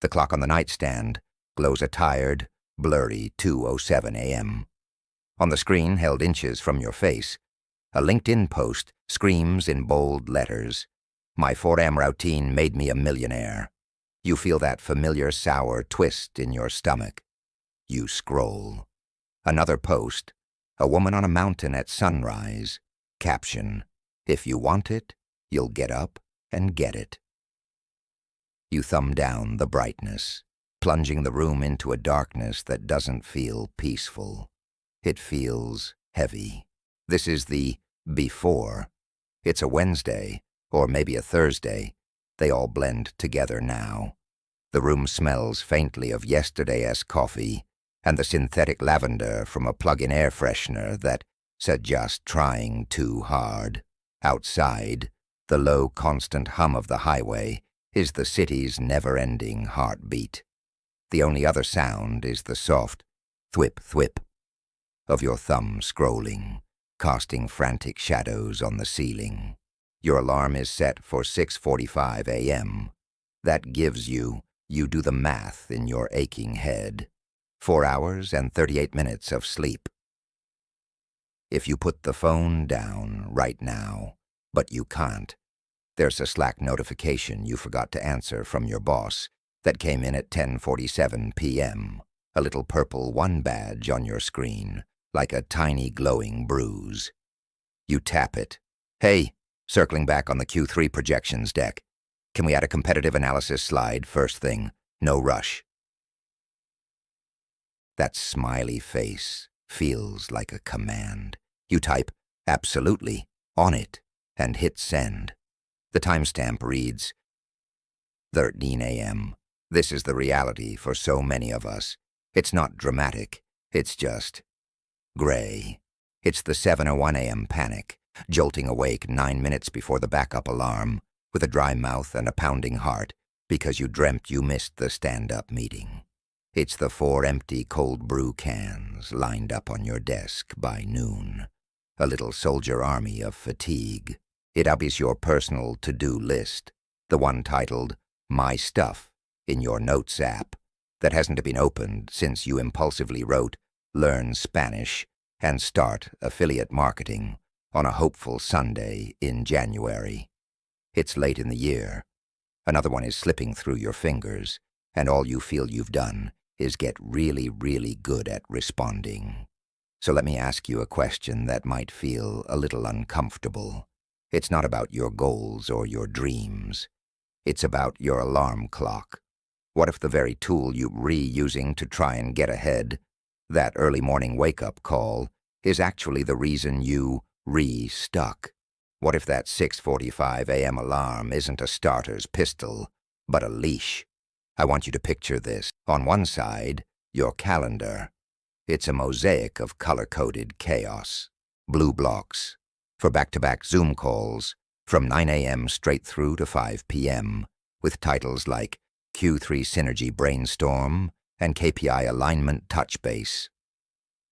The clock on the nightstand glows a tired, blurry 2:07 a.m. On the screen, held inches from your face, a LinkedIn post screams in bold letters, "My 4am routine made me a millionaire." You feel that familiar sour twist in your stomach. You scroll. Another post, a woman on a mountain at sunrise. Caption, "If you want it, you'll get up and get it." You thumb down the brightness, plunging the room into a darkness that doesn't feel peaceful. It feels heavy. This is the before. It's a Wednesday, or maybe a Thursday. They all blend together now. The room smells faintly of yesterday's coffee and the synthetic lavender from a plug-in air freshener that said just trying too hard. Outside, the low, constant hum of the highway is the city's never-ending heartbeat. The only other sound is the soft thwip-thwip of your thumb scrolling, casting frantic shadows on the ceiling. Your alarm is set for 6:45 a.m. That gives you do the math in your aching head. 4 hours and 38 minutes of sleep. If you put the phone down right now, but you can't, there's a Slack notification you forgot to answer from your boss that came in at 10:47 p.m., a little purple 1 badge on your screen, like a tiny glowing bruise. You tap it. "Hey, circling back on the Q3 projections deck. Can we add a competitive analysis slide first thing? No rush." That smiley face feels like a command. You type, "Absolutely," on it, and hit send. The timestamp reads 13 a.m. This is the reality for so many of us. It's not dramatic. It's just gray. It's the 7:01 a.m. panic, jolting awake 9 minutes before the backup alarm, with a dry mouth and a pounding heart because you dreamt you missed the stand-up meeting. It's the 4 empty cold brew cans lined up on your desk by noon. A little soldier army of fatigue. It is your personal to-do list, the one titled My Stuff in your Notes app that hasn't been opened since you impulsively wrote Learn Spanish and Start Affiliate Marketing on a hopeful Sunday in January. It's late in the year. Another one is slipping through your fingers, and all you feel you've done is get really, really good at responding. So let me ask you a question that might feel a little uncomfortable. It's not about your goals or your dreams. It's about your alarm clock. What if the very tool you're reusing to try and get ahead, that early morning wake-up call, is actually the reason you stuck? What if that 6:45 a.m. alarm isn't a starter's pistol, but a leash? I want you to picture this. On one side, your calendar. It's a mosaic of color-coded chaos. Blue blocks for back-to-back Zoom calls from 9 a.m. straight through to 5 p.m. with titles like Q3 Synergy Brainstorm and KPI Alignment Touch Base.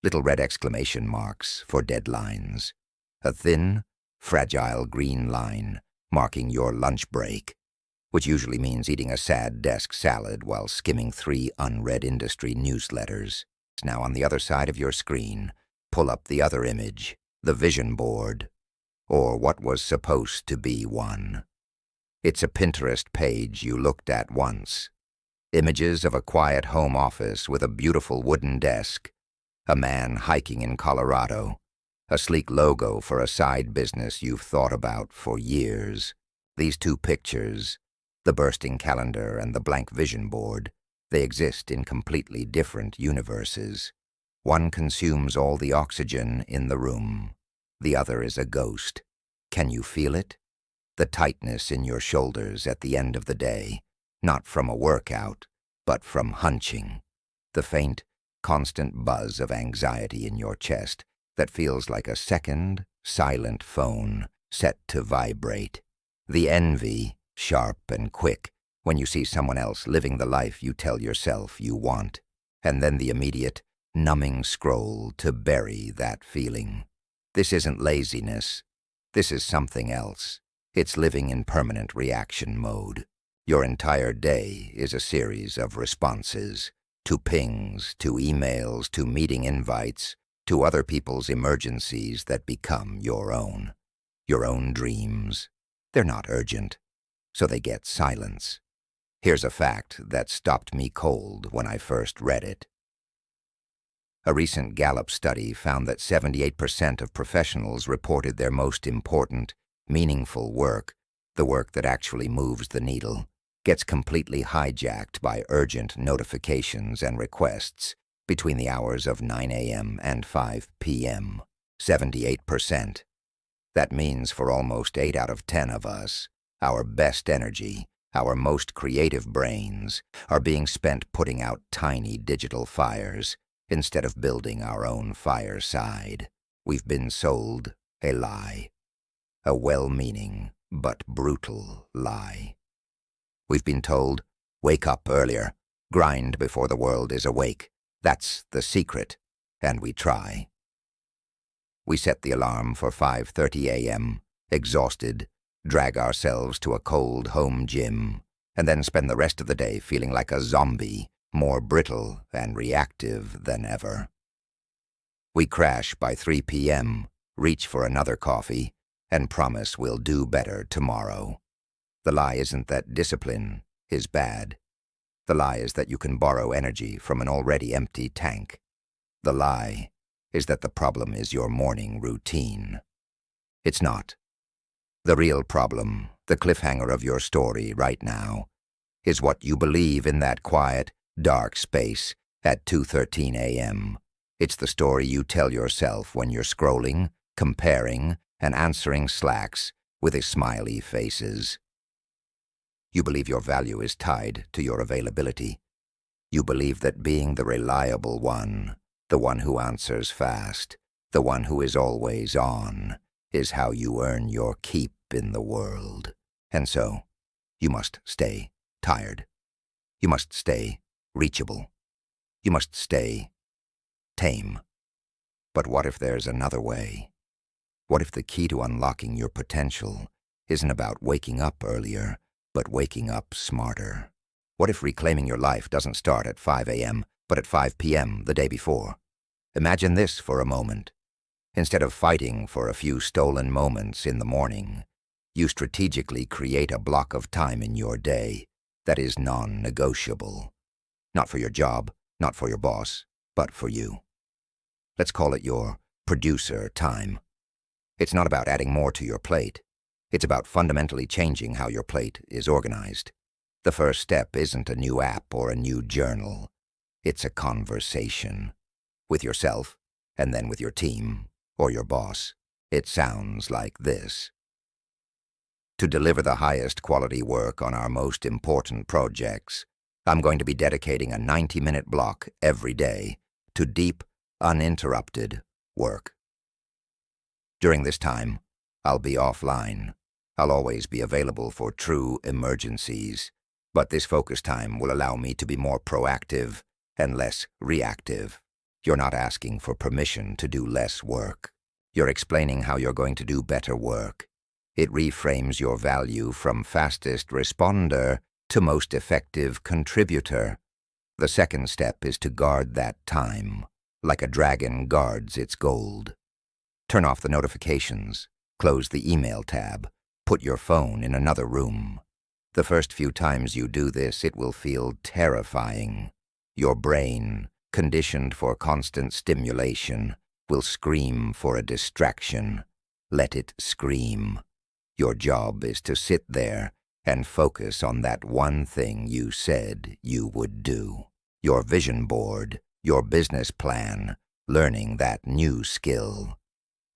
Little red exclamation marks for deadlines. A thin, fragile green line marking your lunch break, which usually means eating a sad desk salad while skimming 3 unread industry newsletters. Now on the other side of your screen, pull up the other image, the vision board, or what was supposed to be one. It's a Pinterest page you looked at once. Images of a quiet home office with a beautiful wooden desk, a man hiking in Colorado, a sleek logo for a side business you've thought about for years. These 2 pictures, the bursting calendar and the blank vision board, they exist in completely different universes. One consumes all the oxygen in the room. The other is a ghost. Can you feel it? The tightness in your shoulders at the end of the day, not from a workout, but from hunching. The faint, constant buzz of anxiety in your chest that feels like a second, silent phone set to vibrate. The envy, sharp and quick, when you see someone else living the life you tell yourself you want, and then the immediate, numbing scroll to bury that feeling. This isn't laziness. This is something else. It's living in permanent reaction mode. Your entire day is a series of responses to pings, to emails, to meeting invites, to other people's emergencies that become your own dreams. They're not urgent, so they get silence. Here's a fact that stopped me cold when I first read it. A recent Gallup study found that 78% of professionals reported their most important, meaningful work, the work that actually moves the needle, gets completely hijacked by urgent notifications and requests between the hours of 9 a.m. and 5 p.m. 78%. That means for almost 8 out of 10 of us, our best energy, our most creative brains, are being spent putting out tiny digital fires instead of building our own fireside. We've been sold a lie, a well-meaning but brutal lie. We've been told, wake up earlier, grind before the world is awake. That's the secret, and we try. We set the alarm for 5:30 a.m., exhausted, drag ourselves to a cold home gym, and then spend the rest of the day feeling like a zombie, more brittle and reactive than ever. We crash by 3 p.m., reach for another coffee, and promise we'll do better tomorrow. The lie isn't that discipline is bad. The lie is that you can borrow energy from an already empty tank. The lie is that the problem is your morning routine. It's not. The real problem, the cliffhanger of your story right now, is what you believe in that quiet, dark space at 2:13 a.m. It's the story you tell yourself when you're scrolling, comparing, and answering Slacks with smiley faces. You believe your value is tied to your availability. You believe that being the reliable one, the one who answers fast, the one who is always on, is how you earn your keep in the world. And so, you must stay tired. You must stay reachable. You must stay tame. But what if there's another way? What if the key to unlocking your potential isn't about waking up earlier, but waking up smarter? What if reclaiming your life doesn't start at 5 a.m., but at 5 p.m. the day before? Imagine this for a moment. Instead of fighting for a few stolen moments in the morning, you strategically create a block of time in your day that is non-negotiable. Not for your job, not for your boss, but for you. Let's call it your producer time. It's not about adding more to your plate. It's about fundamentally changing how your plate is organized. The first step isn't a new app or a new journal. It's a conversation. With yourself, and then with your team, or your boss. It sounds like this. To deliver the highest quality work on our most important projects, I'm going to be dedicating a 90-minute block every day to deep, uninterrupted work. During this time, I'll be offline. I'll always be available for true emergencies, but this focus time will allow me to be more proactive and less reactive. You're not asking for permission to do less work. You're explaining how you're going to do better work. It reframes your value from fastest responder to most effective contributor. The second step is to guard that time, like a dragon guards its gold. Turn off the notifications, close the email tab, put your phone in another room. The first few times you do this, it will feel terrifying. Your brain, conditioned for constant stimulation, will scream for a distraction. Let it scream. Your job is to sit there and focus on that one thing you said you would do. Your vision board, your business plan, learning that new skill.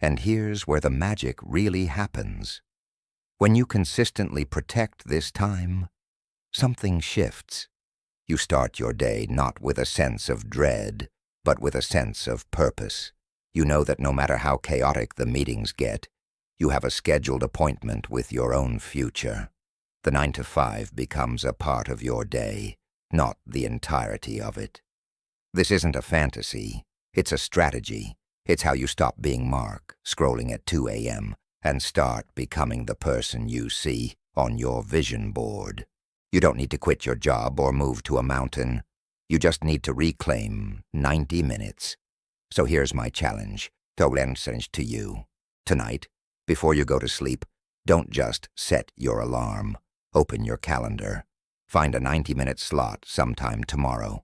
And here's where the magic really happens. When you consistently protect this time, something shifts. You start your day not with a sense of dread, but with a sense of purpose. You know that no matter how chaotic the meetings get, you have a scheduled appointment with your own future. The 9 to 5 becomes a part of your day, not the entirety of it. This isn't a fantasy. It's a strategy. It's how you stop being Mark, scrolling at 2 a.m., and start becoming the person you see on your vision board. You don't need to quit your job or move to a mountain. You just need to reclaim 90 minutes. So here's my challenge to you. Tonight, before you go to sleep, don't just set your alarm. Open your calendar. Find a 90-minute slot sometime tomorrow.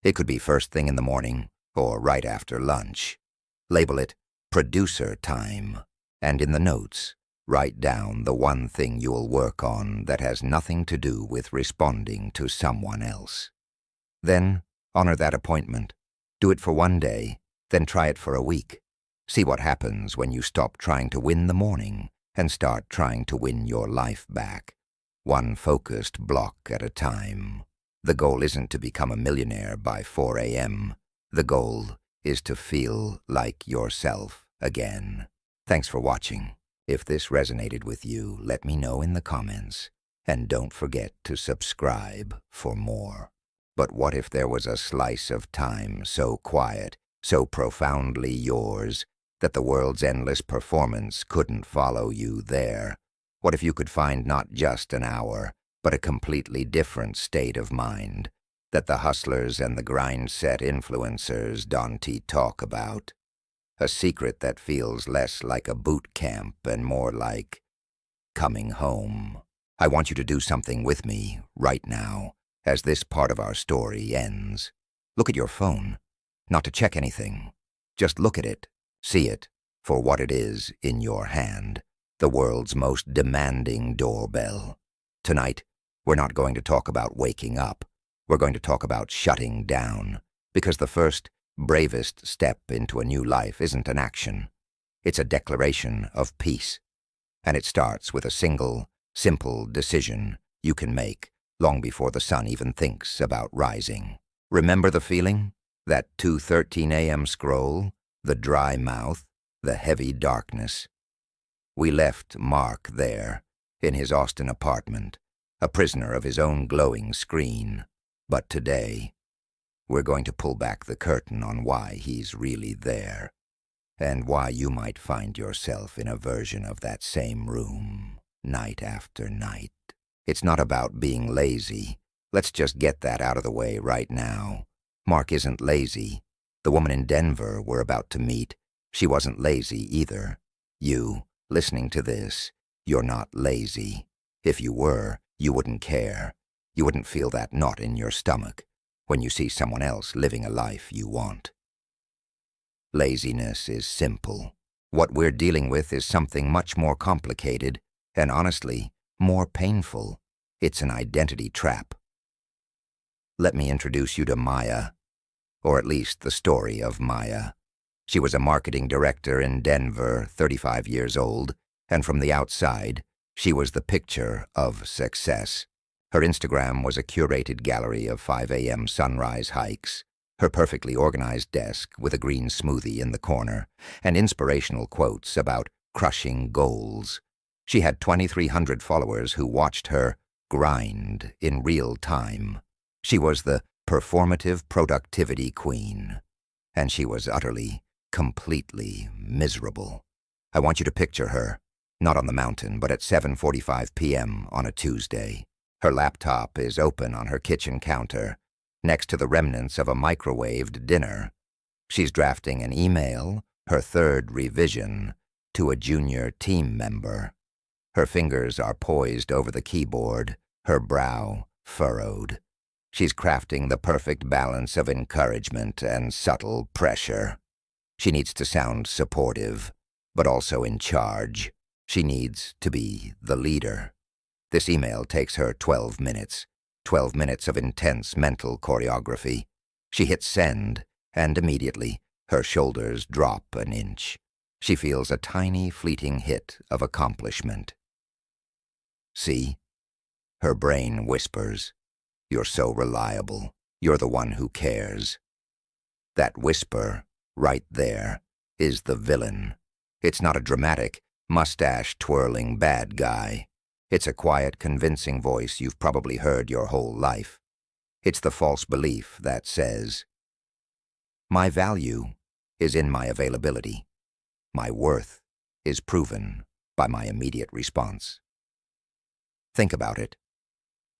It could be first thing in the morning or right after lunch. Label it producer time. And in the notes, write down the one thing you'll work on that has nothing to do with responding to someone else. Then, honor that appointment. Do it for one day, then try it for a week. See what happens when you stop trying to win the morning and start trying to win your life back. One focused block at a time. The goal isn't to become a millionaire by 4 a.m. The goal is to feel like yourself again. Thanks for watching. If this resonated with you, let me know in the comments. And don't forget to subscribe for more. But what if there was a slice of time so quiet, so profoundly yours, that the world's endless performance couldn't follow you there? What if you could find not just an hour, but a completely different state of mind that the hustlers and the grind-set influencers Dante talk about? A secret that feels less like a boot camp and more like coming home. I want you to do something with me right now as this part of our story ends. Look at your phone, not to check anything. Just look at it, see it for what it is in your hand, the world's most demanding doorbell. Tonight, we're not going to talk about waking up. We're going to talk about shutting down, because the first, bravest step into a new life isn't an action. It's a declaration of peace. And it starts with a single, simple decision you can make long before the sun even thinks about rising. Remember the feeling? That 2:13 a.m. scroll, the dry mouth, the heavy darkness. We left Mark there, in his Austin apartment, a prisoner of his own glowing screen. But today, we're going to pull back the curtain on why he's really there, and why you might find yourself in a version of that same room, night after night. It's not about being lazy. Let's just get that out of the way right now. Mark isn't lazy. The woman in Denver we're about to meet, she wasn't lazy either. You, listening to this, you're not lazy. If you were, you wouldn't care. You wouldn't feel that knot in your stomach when you see someone else living a life you want. Laziness is simple. What we're dealing with is something much more complicated and, honestly, more painful. It's an identity trap. Let me introduce you to Maya, or at least the story of Maya. She was a marketing director in Denver, 35 years old, and from the outside, she was the picture of success. Her Instagram was a curated gallery of 5 a.m. sunrise hikes, her perfectly organized desk with a green smoothie in the corner, and inspirational quotes about crushing goals. She had 2,300 followers who watched her grind in real time. She was the performative productivity queen, and she was utterly, completely miserable. I want you to picture her, not on the mountain, but at 7:45 p.m. on a Tuesday. Her laptop is open on her kitchen counter, next to the remnants of a microwaved dinner. She's drafting an email, her third revision, to a junior team member. Her fingers are poised over the keyboard, her brow furrowed. She's crafting the perfect balance of encouragement and subtle pressure. She needs to sound supportive, but also in charge. She needs to be the leader. This email takes her 12 minutes, 12 minutes of intense mental choreography. She hits send, and immediately, her shoulders drop an inch. She feels a tiny, fleeting hit of accomplishment. See? Her brain whispers, "You're so reliable. You're the one who cares." That whisper, right there, is the villain. It's not a dramatic, mustache-twirling bad guy. It's a quiet, convincing voice you've probably heard your whole life. It's the false belief that says, "My value is in my availability. My worth is proven by my immediate response." Think about it.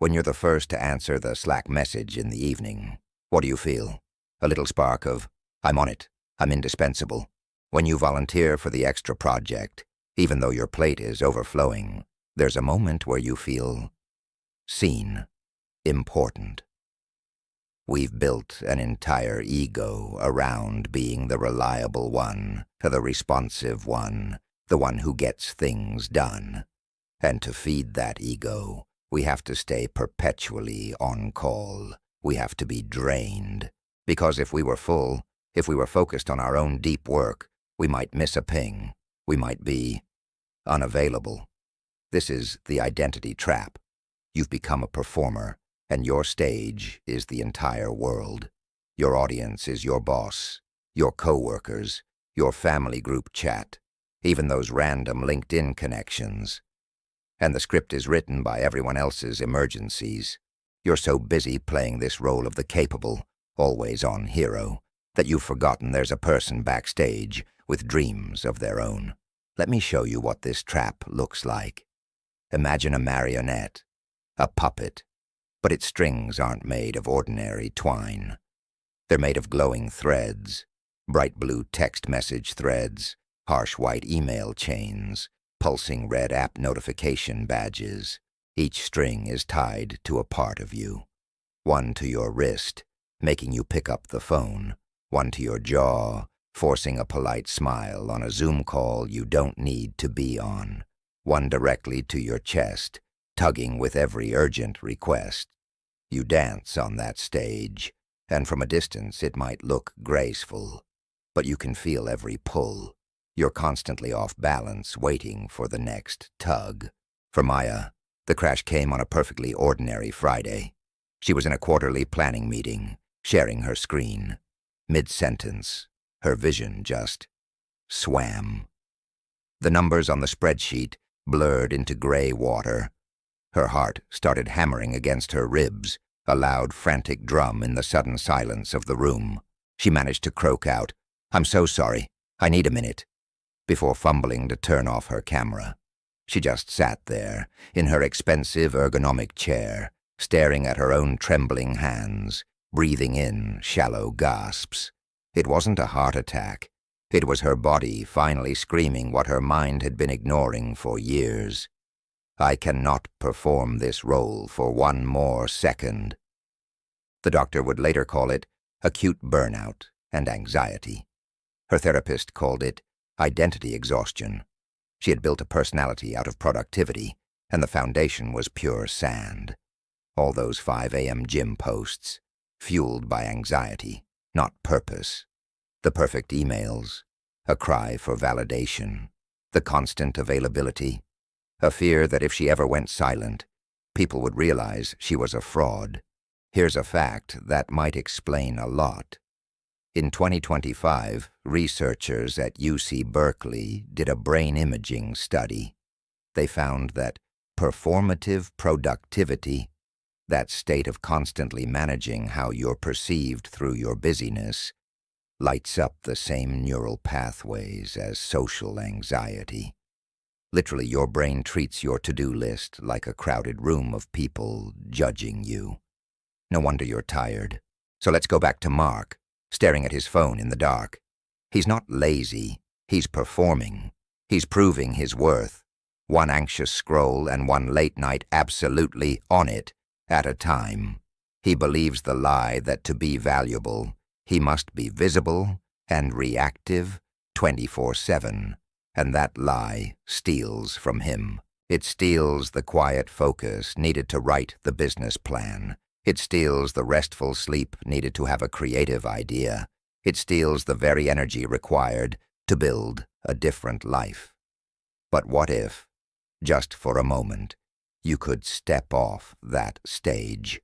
When you're the first to answer the Slack message in the evening, what do you feel? A little spark of, I'm on it, I'm indispensable. When you volunteer for the extra project, even though your plate is overflowing, there's a moment where you feel seen, important. We've built an entire ego around being the reliable one, the responsive one, the one who gets things done. And to feed that ego, we have to stay perpetually on call. We have to be drained. Because if we were full, if we were focused on our own deep work, we might miss a ping. We might be unavailable. This is the identity trap. You've become a performer, and your stage is the entire world. Your audience is your boss, your coworkers, your family group chat, even those random LinkedIn connections. And the script is written by everyone else's emergencies. You're so busy playing this role of the capable, always-on hero, that you've forgotten there's a person backstage with dreams of their own. Let me show you what this trap looks like. Imagine a marionette, a puppet, but its strings aren't made of ordinary twine. They're made of glowing threads, bright blue text message threads, harsh white email chains, pulsing red app notification badges. Each string is tied to a part of you. One to your wrist, making you pick up the phone. One to your jaw, forcing a polite smile on a Zoom call you don't need to be on. One directly to your chest, tugging with every urgent request. You dance on that stage, and from a distance it might look graceful, but you can feel every pull. You're constantly off balance, waiting for the next tug. For Maya, the crash came on a perfectly ordinary Friday. She was in a quarterly planning meeting, sharing her screen. Mid-sentence, her vision just swam. The numbers on the spreadsheet blurred into gray water. Her heart started hammering against her ribs, a loud, frantic drum in the sudden silence of the room. She managed to croak out, "I'm so sorry, I need a minute," before fumbling to turn off her camera. She just sat there, in her expensive ergonomic chair, staring at her own trembling hands, breathing in shallow gasps. It wasn't a heart attack. It was her body finally screaming what her mind had been ignoring for years. I cannot perform this role for one more second. The doctor would later call it acute burnout and anxiety. Her therapist called it identity exhaustion. She had built a personality out of productivity, and the foundation was pure sand. All those 5 a.m. gym posts, fueled by anxiety, not purpose. The perfect emails, a cry for validation, the constant availability, a fear that if she ever went silent, people would realize she was a fraud. Here's a fact that might explain a lot. In 2025, researchers at UC Berkeley did a brain imaging study. They found that performative productivity, that state of constantly managing how you're perceived through your busyness, lights up the same neural pathways as social anxiety. Literally, your brain treats your to-do list like a crowded room of people judging you. No wonder you're tired. So let's go back to Mark, staring at his phone in the dark. He's not lazy, he's performing. He's proving his worth. One anxious scroll and one late night absolutely on it at a time. He believes the lie that to be valuable, he must be visible and reactive 24/7. And that lie steals from him. It steals the quiet focus needed to write the business plan. It steals the restful sleep needed to have a creative idea. It steals the very energy required to build a different life. But what if, just for a moment, you could step off that stage?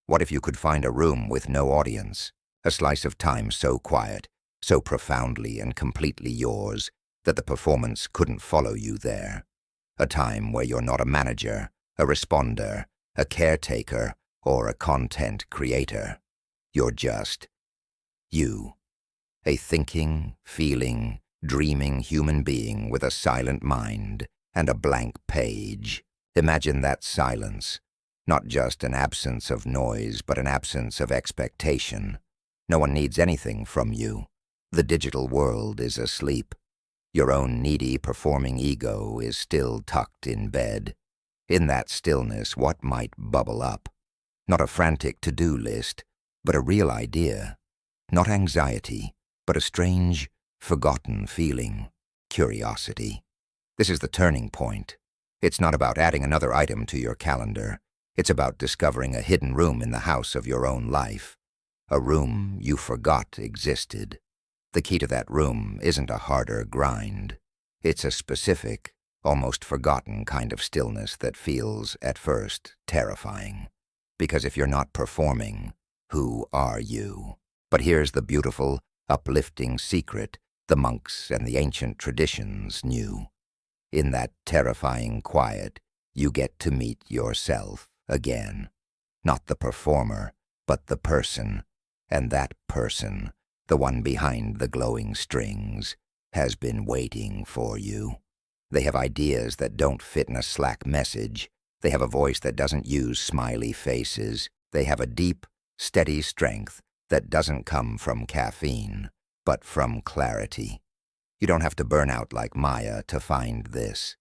What if you could find a room with no audience, a slice of time so quiet, so profoundly and completely yours, that the performance couldn't follow you there? A time where you're not a manager, a responder, a caretaker, or a content creator. You're just you, a thinking, feeling, dreaming human being with a silent mind and a blank page. Imagine that silence, Not just an absence of noise, but an absence of expectation. No one needs anything from you. The digital world is asleep. Your own needy, performing ego is still tucked in bed. In that stillness, what might bubble up? Not a frantic to-do list, but a real idea. Not anxiety, but a strange, forgotten feeling. Curiosity. This is the turning point. It's not about adding another item to your calendar. It's about discovering a hidden room in the house of your own life. A room you forgot existed. The key to that room isn't a harder grind. It's a specific, almost forgotten kind of stillness that feels, at first, terrifying. Because if you're not performing, who are you? But here's the beautiful, uplifting secret the monks and the ancient traditions knew. In that terrifying quiet, you get to meet yourself again. Not the performer, but the person. And that person, the one behind the glowing strings, has been waiting for you. They have ideas that don't fit in a Slack message. They have a voice that doesn't use smiley faces. They have a deep, steady strength that doesn't come from caffeine, but from clarity. You don't have to burn out like Maya to find this.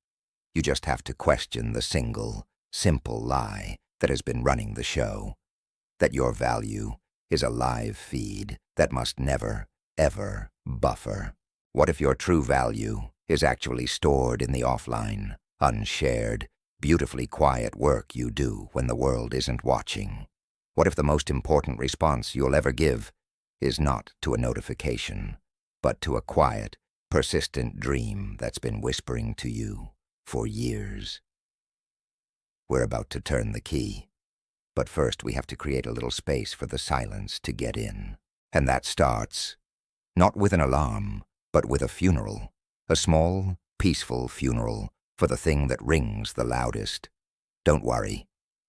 You just have to question the single, simple lie that has been running the show. That your value is a live feed that must never, ever buffer. What if your true value is actually stored in the offline, unshared, beautifully quiet work you do when the world isn't watching? What if the most important response you'll ever give is not to a notification, but to a quiet, persistent dream that's been whispering to you for years? We're about to turn the key, but first we have to create a little space for the silence to get in. And that starts, not with an alarm, but with a funeral. A small, peaceful funeral for the thing that rings the loudest. Don't worry,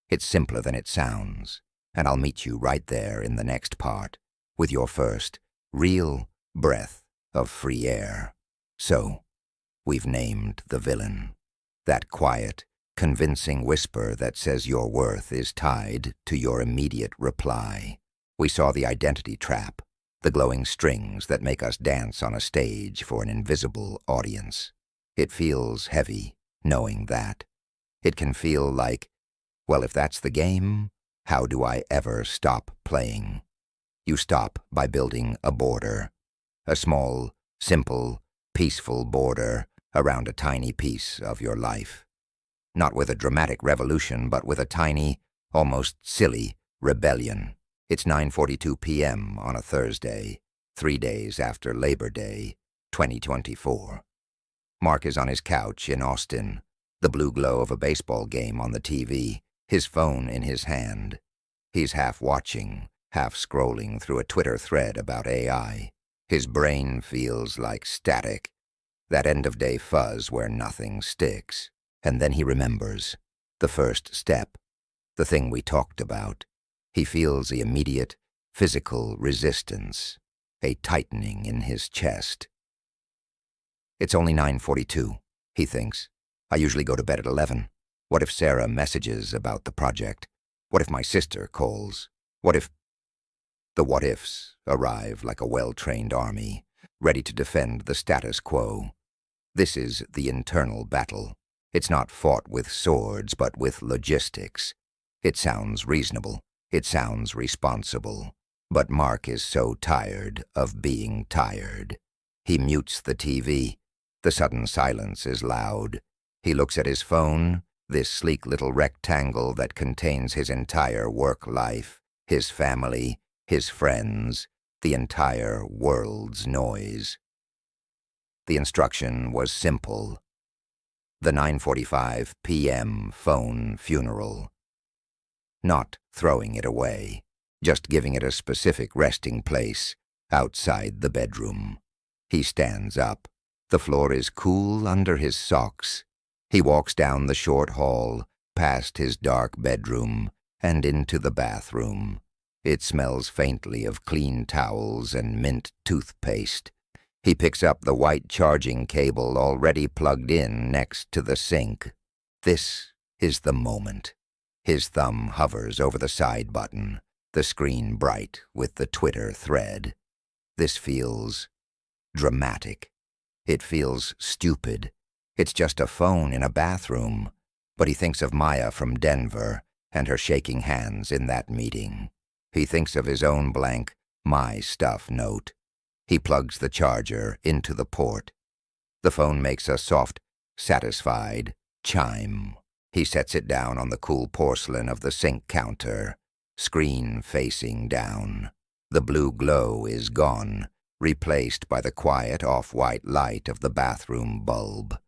it's simpler than it sounds, and I'll meet you right there in the next part, with your first, real breath of free air. So, we've named the villain. That quiet, convincing whisper that says your worth is tied to your immediate reply. We saw the identity trap, the glowing strings that make us dance on a stage for an invisible audience. It feels heavy, knowing that. It can feel like, well, if that's the game, how do I ever stop playing? You stop by building a border. A small, simple, peaceful border around a tiny piece of your life. Not with a dramatic revolution, but with a tiny, almost silly rebellion. It's 9:42 p.m. on a Thursday, 3 days after Labor Day, 2024. Mark is on his couch in Austin, the blue glow of a baseball game on the TV, his phone in his hand. He's half watching, half scrolling through a Twitter thread about AI. His brain feels like static, that end-of-day fuzz where nothing sticks. And then he remembers the first step, the thing we talked about. He feels the immediate physical resistance, a tightening in his chest. It's only 9:42, he thinks. I usually go to bed at 11. What if Sarah messages about the project? What if my sister calls? What if... The what-ifs arrive like a well-trained army, ready to defend the status quo. This is the internal battle. It's not fought with swords, but with logistics. It sounds reasonable. It sounds responsible. But Mark is so tired of being tired. He mutes the TV. The sudden silence is loud. He looks at his phone, this sleek little rectangle that contains his entire work life, his family, his friends, the entire world's noise. The instruction was simple. The 9:45 p.m. phone funeral. Not throwing it away, just giving it a specific resting place outside the bedroom. He stands up. The floor is cool under his socks. He walks down the short hall, past his dark bedroom, and into the bathroom. It smells faintly of clean towels and mint toothpaste. He picks up the white charging cable already plugged in next to the sink. This is the moment. His thumb hovers over the side button, the screen bright with the Twitter thread. This feels dramatic. It feels stupid. It's just a phone in a bathroom. But he thinks of Maya from Denver and her shaking hands in that meeting. He thinks of his own blank "my stuff" note. He plugs the charger into the port. The phone makes a soft, satisfied chime. He sets it down on the cool porcelain of the sink counter, screen facing down. The blue glow is gone, replaced by the quiet off-white light of the bathroom bulb.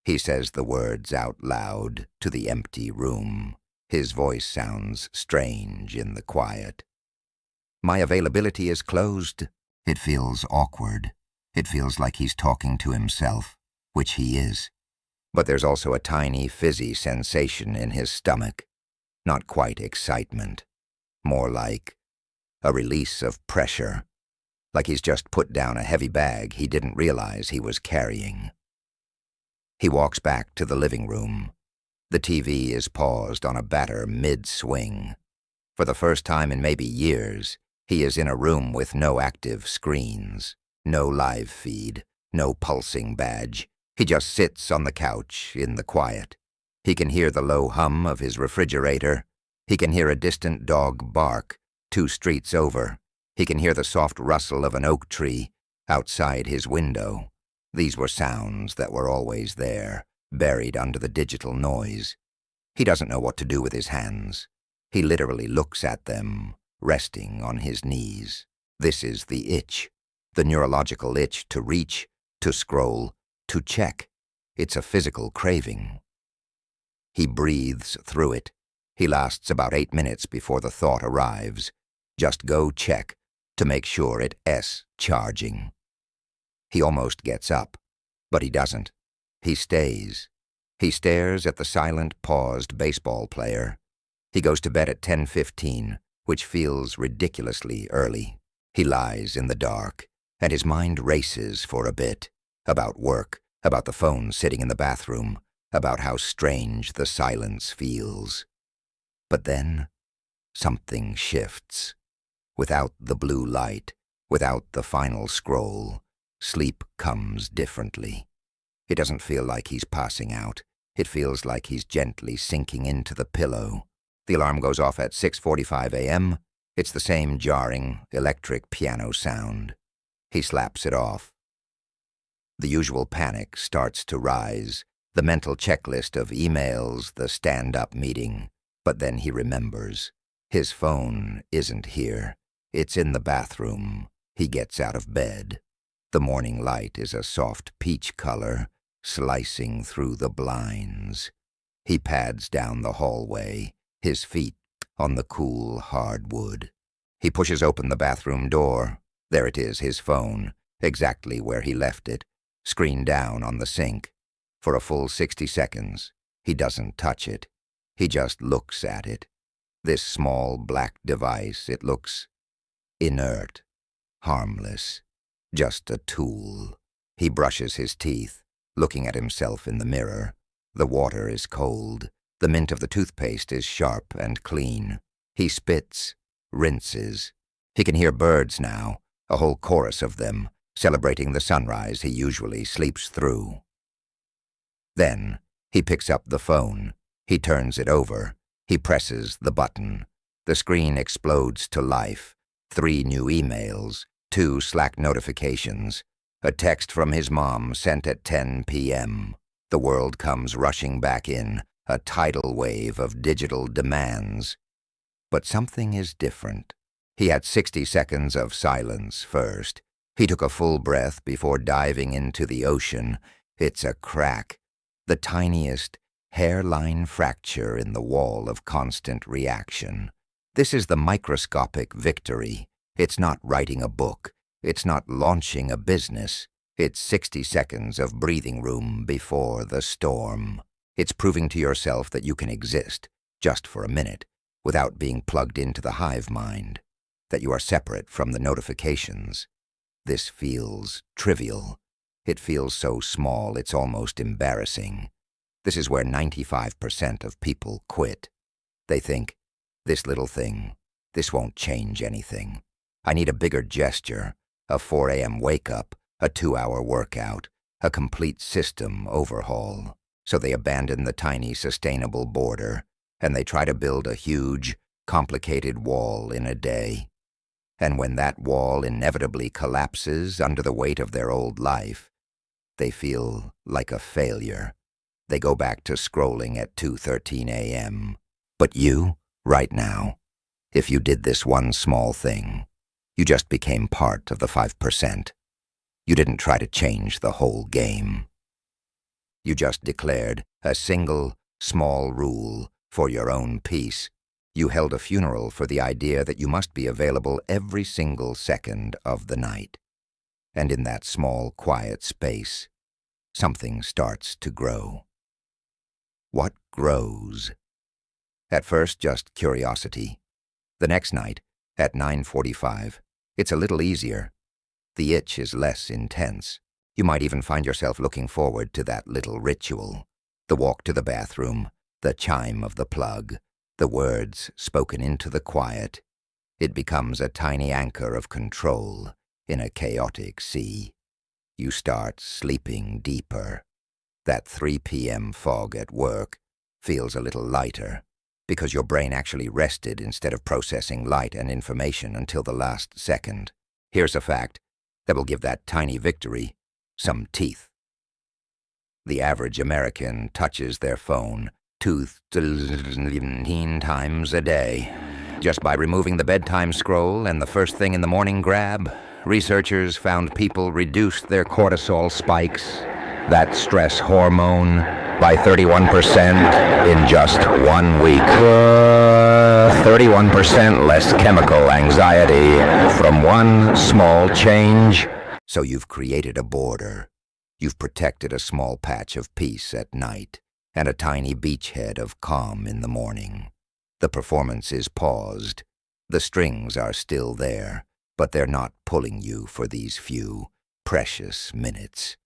He says the words out loud to the empty room. His voice sounds strange in the quiet. My availability is closed. It feels awkward. It feels like he's talking to himself, which he is. But there's also a tiny fizzy sensation in his stomach. Not quite excitement. More like a release of pressure. Like he's just put down a heavy bag he didn't realize he was carrying. He walks back to the living room. The TV is paused on a batter mid-swing. For the first time in maybe years, he is in a room with no active screens, no live feed, no pulsing badge. He just sits on the couch in the quiet. He can hear the low hum of his refrigerator. He can hear a distant dog bark 2 streets over. He can hear the soft rustle of an oak tree outside his window. These were sounds that were always there, buried under the digital noise. He doesn't know what to do with his hands. He literally looks at them, resting on his knees. This is the itch, the neurological itch to reach, to scroll, to check. It's a physical craving. He breathes through it. He lasts about 8 minutes before the thought arrives. Just go check to make sure it's charging. He almost gets up, but he doesn't. He stays. He stares at the silent, paused baseball player. He goes to bed at 10:15, which feels ridiculously early. He lies in the dark, and his mind races for a bit. About work, about the phone sitting in the bathroom, about how strange the silence feels. But then, something shifts. Without the blue light, without the final scroll, sleep comes differently. It doesn't feel like he's passing out. It feels like he's gently sinking into the pillow. The alarm goes off at 6:45 a.m. It's the same jarring, electric piano sound. He slaps it off. The usual panic starts to rise, the mental checklist of emails, the stand-up meeting. But then he remembers. His phone isn't here. It's in the bathroom. He gets out of bed. The morning light is a soft peach color, slicing through the blinds. He pads down the hallway, his feet on the cool hardwood. He pushes open the bathroom door. There it is, his phone, exactly where he left it, screen down on the sink. For a full 60 seconds, he doesn't touch it. He just looks at it. This small black device, it looks inert, harmless, just a tool. He brushes his teeth, looking at himself in the mirror. The water is cold. The mint of the toothpaste is sharp and clean. He spits, rinses. He can hear birds now, a whole chorus of them, celebrating the sunrise he usually sleeps through. Then he picks up the phone. He turns it over. He presses the button. The screen explodes to life. 3 new emails, 2 Slack notifications, a text from his mom sent at 10 p.m. The world comes rushing back in, a tidal wave of digital demands. But something is different. He had 60 seconds of silence first. He took a full breath before diving into the ocean. It's a crack, the tiniest hairline fracture in the wall of constant reaction. This is the microscopic victory. It's not writing a book. It's not launching a business. It's 60 seconds of breathing room before the storm. It's proving to yourself that you can exist, just for a minute, without being plugged into the hive mind, that you are separate from the notifications. This feels trivial. It feels so small it's almost embarrassing. This is where 95% of people quit. They think, this little thing, this won't change anything. I need a bigger gesture, a 4 a.m. wake-up, a 2-hour workout, a complete system overhaul. So they abandon the tiny sustainable border, and they try to build a huge, complicated wall in a day. And when that wall inevitably collapses under the weight of their old life, they feel like a failure. They go back to scrolling at 2:13 a.m. But you, right now, if you did this one small thing, you just became part of the 5%. You didn't try to change the whole game. You just declared a single, small rule for your own peace. You held a funeral for the idea that you must be available every single second of the night. And in that small, quiet space, something starts to grow. What grows? At first, just curiosity. The next night, at 9:45, it's a little easier. The itch is less intense. You might even find yourself looking forward to that little ritual. The walk to the bathroom, the chime of the plug, the words spoken into the quiet. It becomes a tiny anchor of control in a chaotic sea. You start sleeping deeper. That 3 p.m. fog at work feels a little lighter because your brain actually rested instead of processing light and information until the last second. Here's a fact that will give that tiny victory some teeth. The average American touches their phone 17 times a day. Just by removing the bedtime scroll and the first thing in the morning grab, researchers found people reduced their cortisol spikes, that stress hormone, by 31% in just 1 week. 31% less chemical anxiety from one small change. So you've created a border. You've protected a small patch of peace at night and a tiny beachhead of calm in the morning. The performance is paused. The strings are still there, but they're not pulling you for these few precious minutes.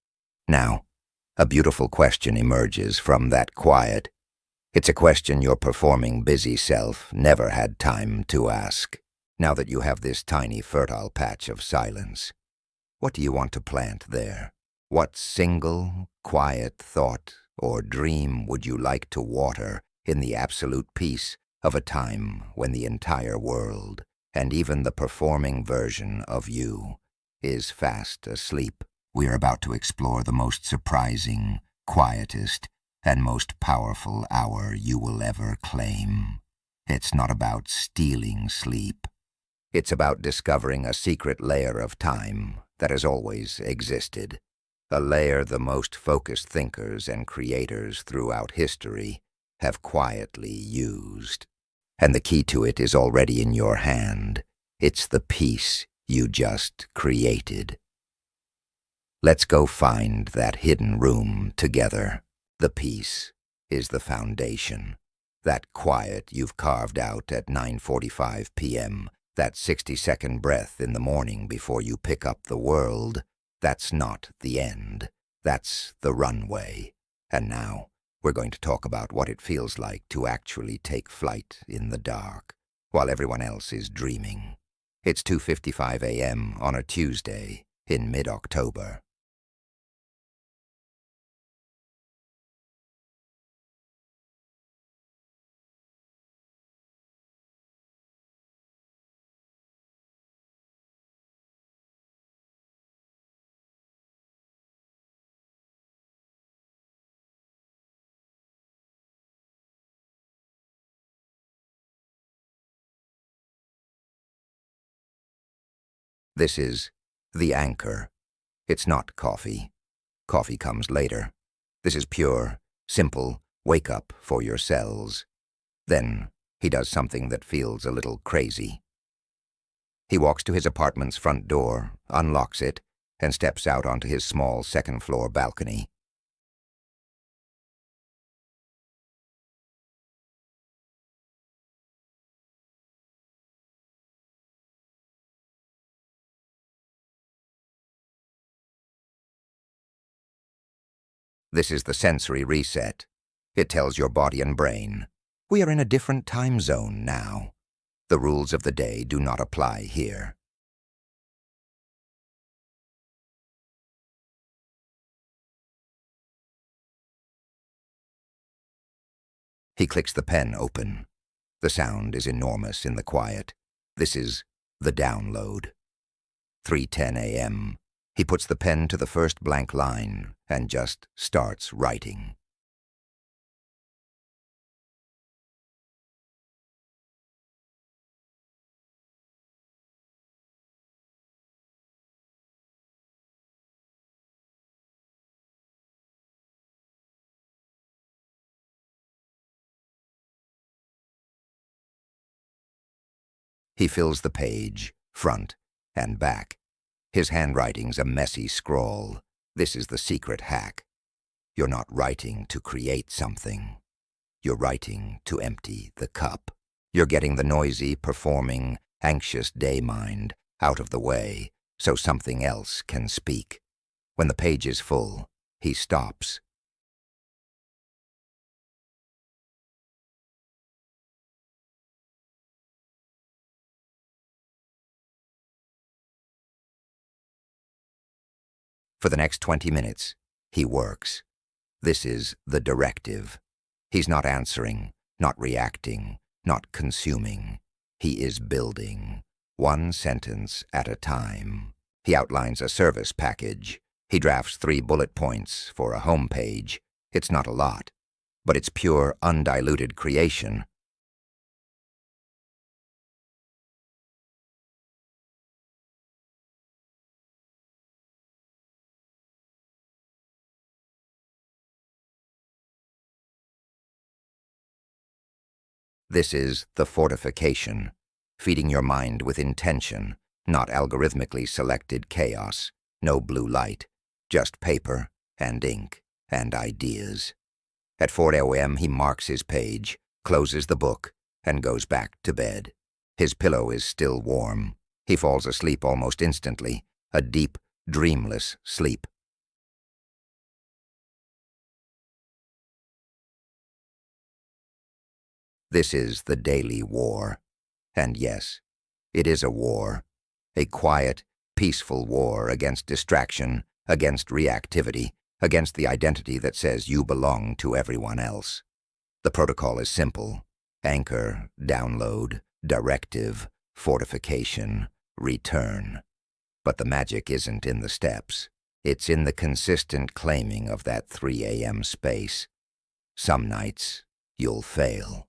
Now, a beautiful question emerges from that quiet. It's a question your performing busy self never had time to ask. Now that you have this tiny fertile patch of silence, what do you want to plant there? What single, quiet thought or dream would you like to water in the absolute peace of a time when the entire world, and even the performing version of you, is fast asleep? We are about to explore the most surprising, quietest, and most powerful hour you will ever claim. It's not about stealing sleep. It's about discovering a secret layer of time that has always existed. A layer the most focused thinkers and creators throughout history have quietly used. And the key to it is already in your hand. It's the peace you just created. Let's go find that hidden room together. The peace is the foundation. That quiet you've carved out at 9:45 p.m., that 60-second breath in the morning before you pick up the world, that's not the end. That's the runway. And now, we're going to talk about what it feels like to actually take flight in the dark, while everyone else is dreaming. It's 2:55 a.m. on a Tuesday in mid-October. This is the anchor. It's not coffee. Coffee comes later. This is pure, simple wake-up for your cells. Then he does something that feels a little crazy. He walks to his apartment's front door, unlocks it, and steps out onto his small second-floor balcony. This is the sensory reset. It tells your body and brain, We are in a different time zone now. The rules of the day do not apply here. He clicks the pen open. The sound is enormous in the quiet. This is the download. 3:10 a.m. He puts the pen to the first blank line and just starts writing. He fills the page, front and back. His handwriting's a messy scrawl. This is the secret hack. You're not writing to create something. You're writing to empty the cup. You're getting the noisy, performing, anxious day mind out of the way so something else can speak. When the page is full, he stops. For the next 20 minutes, he works. This is the directive. He's not answering, not reacting, not consuming. He is building, one sentence at a time. He outlines a service package. He drafts 3 bullet points for a home page. It's not a lot, but it's pure, undiluted creation. This is the fortification, feeding your mind with intention, not algorithmically selected chaos, no blue light, just paper and ink and ideas. At 4 a.m. he marks his page, closes the book, and goes back to bed. His pillow is still warm. He falls asleep almost instantly, a deep, dreamless sleep. This is the daily war. And yes, it is a war. A quiet, peaceful war against distraction, against reactivity, against the identity that says you belong to everyone else. The protocol is simple. Anchor, download, directive, fortification, return. But the magic isn't in the steps. It's in the consistent claiming of that 3 a.m. space. Some nights, you'll fail.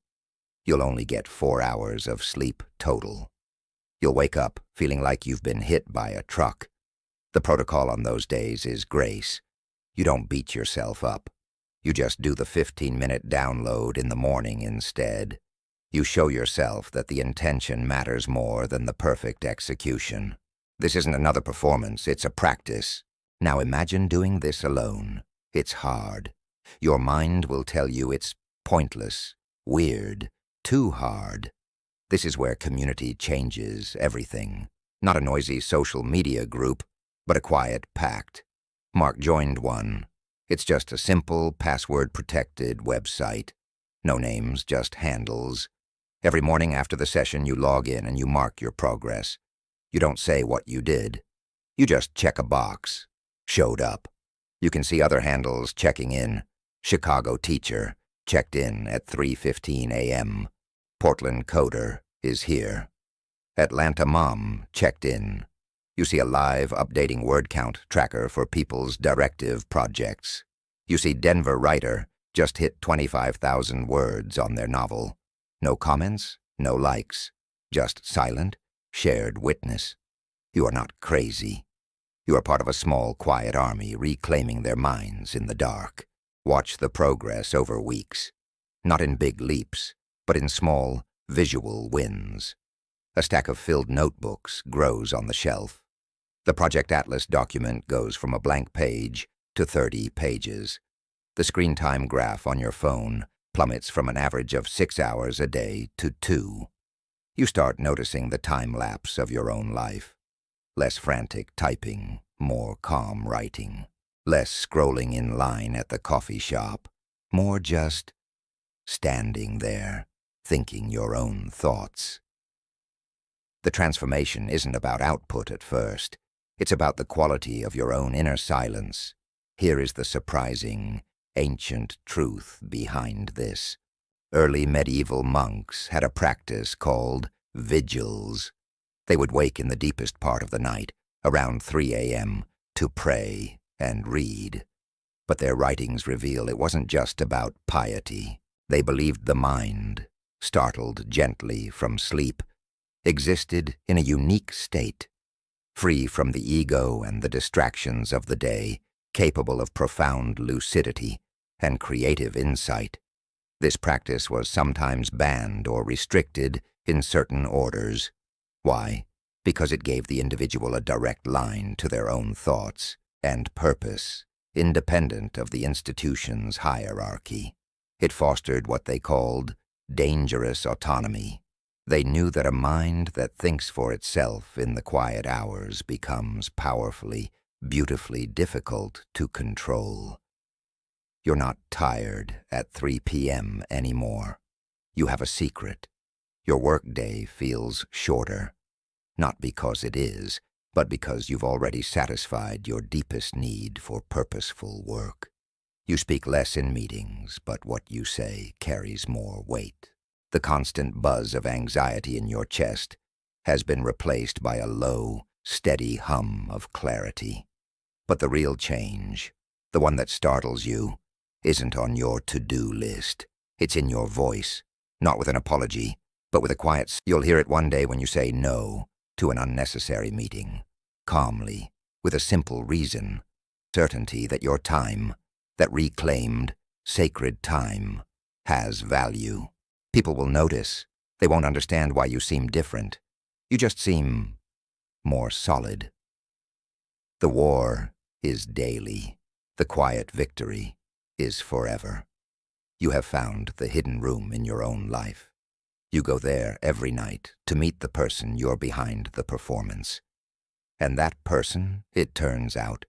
You'll only get 4 hours of sleep total. You'll wake up feeling like you've been hit by a truck. The protocol on those days is grace. You don't beat yourself up. You just do the 15-minute download in the morning instead. You show yourself that the intention matters more than the perfect execution. This isn't another performance, it's a practice. Now imagine doing this alone. It's hard. Your mind will tell you it's pointless, weird, too hard. This is where community changes everything. Not a noisy social media group, but a quiet pact. Mark joined one. It's just a simple, password-protected website. No names, just handles. Every morning after the session, you log in and you mark your progress. You don't say what you did. You just check a box. Showed up. You can see other handles checking in. Chicago teacher, checked in at 3:15 a.m. Portland coder is here. Atlanta mom, checked in. You see a live, updating word count tracker for people's directive projects. You see Denver writer just hit 25,000 words on their novel. No comments, no likes, just silent, shared witness. You are not crazy. You are part of a small, quiet army reclaiming their minds in the dark. Watch the progress over weeks. Not in big leaps, but in small, visual wins. A stack of filled notebooks grows on the shelf. The Project Atlas document goes from a blank page to 30 pages. The screen time graph on your phone plummets from an average of 6 hours a day to 2. You start noticing the time lapse of your own life. Less frantic typing, more calm writing. Less scrolling in line at the coffee shop. More just standing there, thinking your own thoughts. The transformation isn't about output at first. It's about the quality of your own inner silence. Here is the surprising, ancient truth behind this. Early medieval monks had a practice called vigils. They would wake in the deepest part of the night, around 3 a.m., to pray and read. But their writings reveal it wasn't just about piety. They believed the mind, startled gently from sleep, existed in a unique state, free from the ego and the distractions of the day, capable of profound lucidity and creative insight. This practice was sometimes banned or restricted in certain orders. Why? Because it gave the individual a direct line to their own thoughts and purpose, independent of the institution's hierarchy. It fostered what they called dangerous autonomy. They knew that a mind that thinks for itself in the quiet hours becomes powerfully, beautifully difficult to control. You're not tired at 3 p.m. anymore. You have a secret. Your workday feels shorter, not because it is, but because you've already satisfied your deepest need for purposeful work. You speak less in meetings, but what you say carries more weight. The constant buzz of anxiety in your chest has been replaced by a low, steady hum of clarity. But the real change, the one that startles you, isn't on your to-do list. It's in your voice, not with an apology, but with a quiet you'll hear it one day when you say no to an unnecessary meeting, calmly, with a simple reason, certainty that your time, that reclaimed, sacred time, has value. People will notice. They won't understand why you seem different. You just seem more solid. The war is daily. The quiet victory is forever. You have found the hidden room in your own life. You go there every night to meet the person you're behind the performance. And that person, it turns out,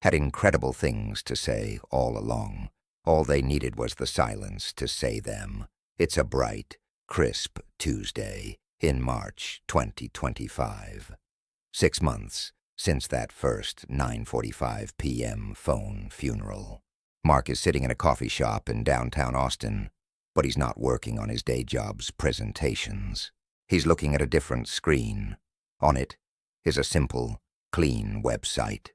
had incredible things to say all along. All they needed was the silence to say them. It's a bright, crisp Tuesday in March 2025. 6 months since that first 9:45 p.m. phone funeral. Mark is sitting in a coffee shop in downtown Austin, but he's not working on his day job's presentations. He's looking at a different screen. On it is a simple, clean website.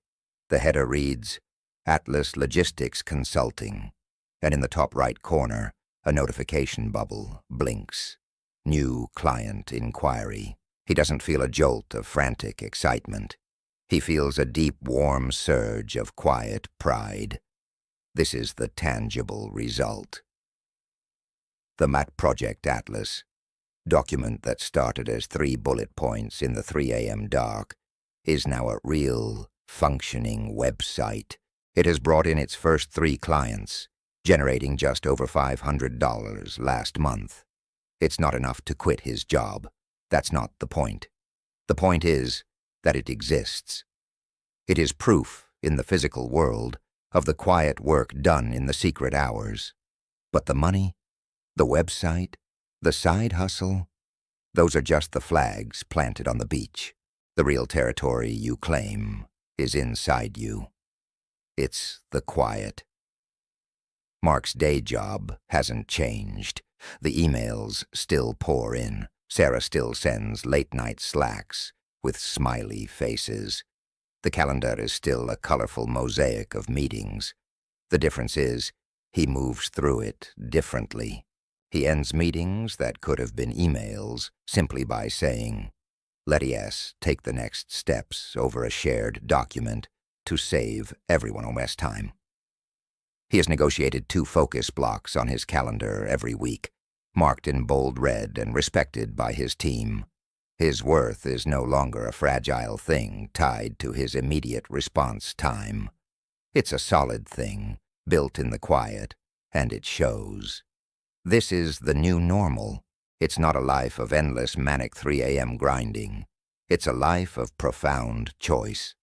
The header reads, Atlas Logistics Consulting, and in the top right corner, a notification bubble blinks. New client inquiry. He doesn't feel a jolt of frantic excitement. He feels a deep, warm surge of quiet pride. This is the tangible result. The Mat Project Atlas, document that started as 3 bullet points in the 3 a.m. dark, is now a real, functioning website. It has brought in its first 3 clients, generating just over $500 last month. It's not enough to quit his job. That's not the point. The point is that it exists. It is proof in the physical world of the quiet work done in the secret hours. But the money, the website, the side hustle, those are just the flags planted on the beach. The real territory you claim is inside you. It's the quiet. Mark's day job hasn't changed. The emails still pour in. Sarah still sends late-night slacks with smiley faces. The calendar is still a colorful mosaic of meetings. The difference is, he moves through it differently. He ends meetings that could have been emails simply by saying, "Let us take the next steps over a shared document to save everyone less time." He has negotiated 2 focus blocks on his calendar every week, marked in bold red and respected by his team. His worth is no longer a fragile thing tied to his immediate response time. It's a solid thing, built in the quiet, and it shows. This is the new normal. It's not a life of endless manic 3 a.m. grinding. It's a life of profound choice.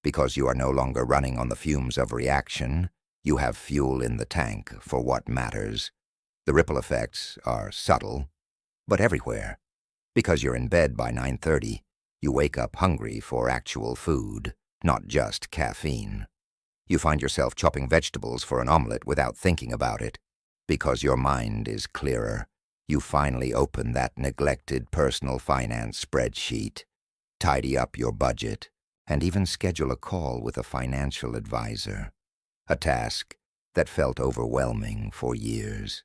Because you are no longer running on the fumes of reaction, you have fuel in the tank for what matters. The ripple effects are subtle, but everywhere. Because you're in bed by 9:30, you wake up hungry for actual food, not just caffeine. You find yourself chopping vegetables for an omelet without thinking about it. Because your mind is clearer, you finally open that neglected personal finance spreadsheet, tidy up your budget, and even schedule a call with a financial advisor. A task that felt overwhelming for years.